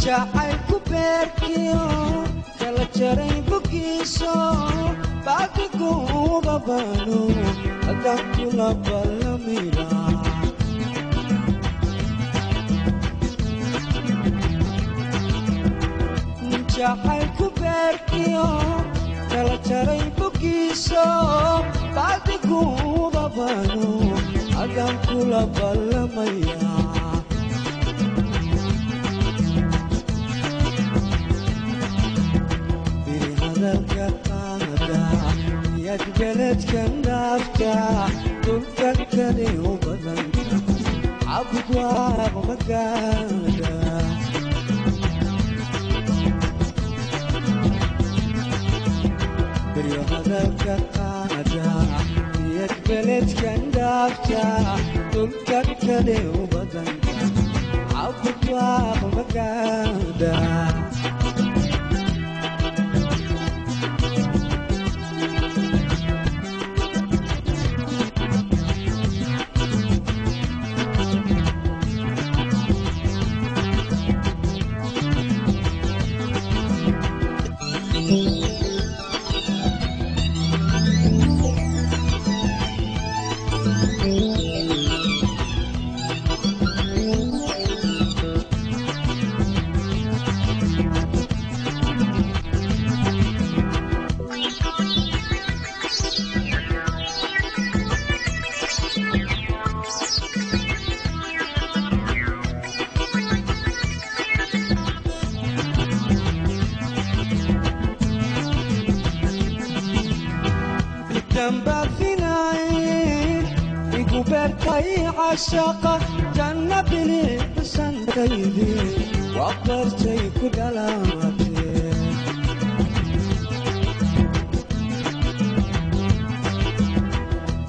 jacaylku beerkiyo kala jaray bogiiso bacdigu babano haddaan kula ballamira jacaylku beerkiyo kala jaray bogiiso bacdigu babano haddaan kula ballamaya beledkan dhaafta dhulkan kale u badanta cabud waaba magaada beryo hadalka qaada niyad beledkan dhaafta dhulkan kale u badanta cabud waaba magaada عشاقة جنبني بسنتيدي وقرتي كدلاتي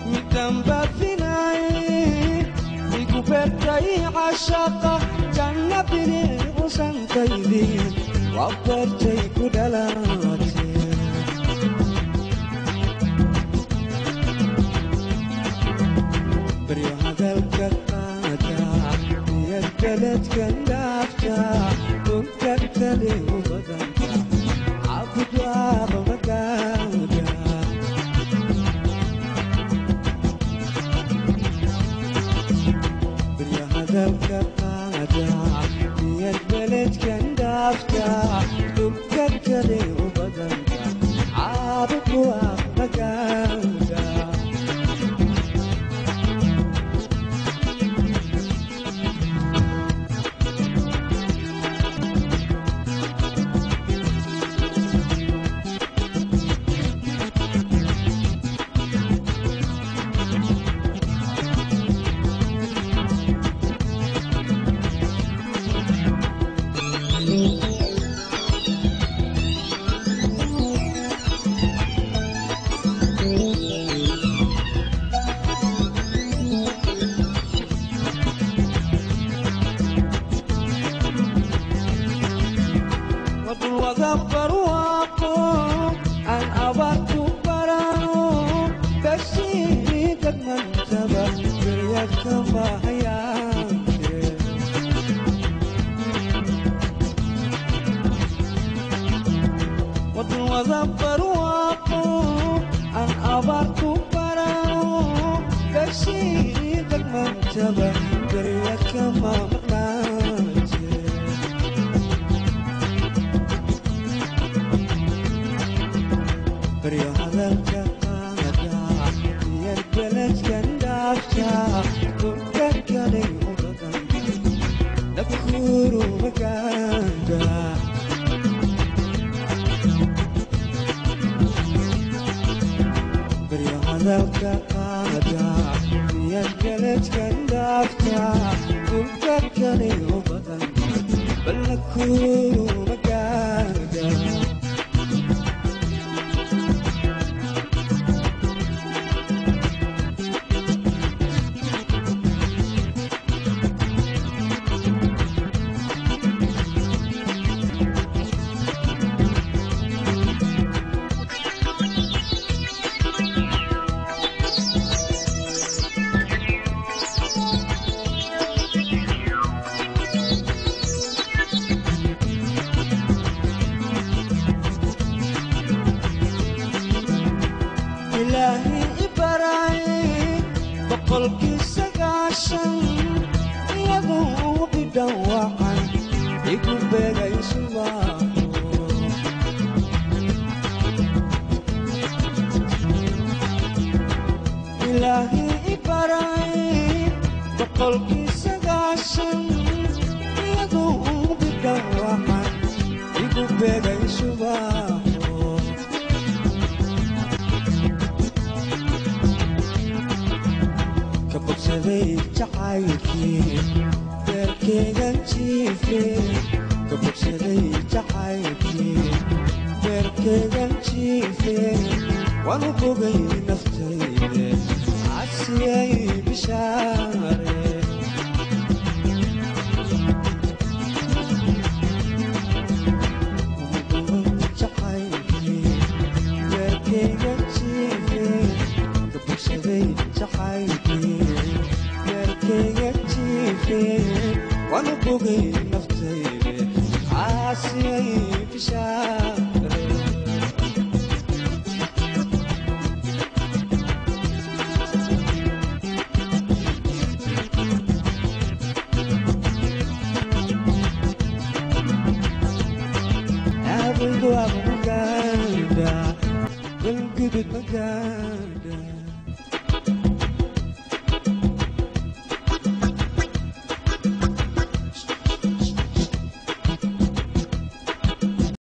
مدنبا فيناي بقبرتي عشاقة جنبني بسنتيدي وقرتي كدلاتي بريو hadalka qaada niyad beledkan dhaafta dhulkan kale u badanta cabud waaba magaada بريو hadalka qaada niyad beledkan dhaafta dhulkan kale u badanta cabud waaba magaada بريو hadalka qaada niyad beledkan dhaafta dhulkan kale u badanta nabkuru magaada بريو hadalka qaada niyad beledkan dhaafta dhulkan kale u badanta balakuru magaada igu beegay subaxo ilaahi ibaray boqolkii sagaashan iyadoo uu bidhan waxaan igu beegay subaxo ka bogsaday jacaylkii beerkeygan jiife ka bogsaday jacaylkii beerkeygan jiife waanu bogay naftayde casiyay bishaare jacaylkii beerkeygan jiife ka bogsaday jacaylkii beerkeygan jiife waanu bogay naftayde casiyay bishaare Abang gua maganda, belum kibit maganda.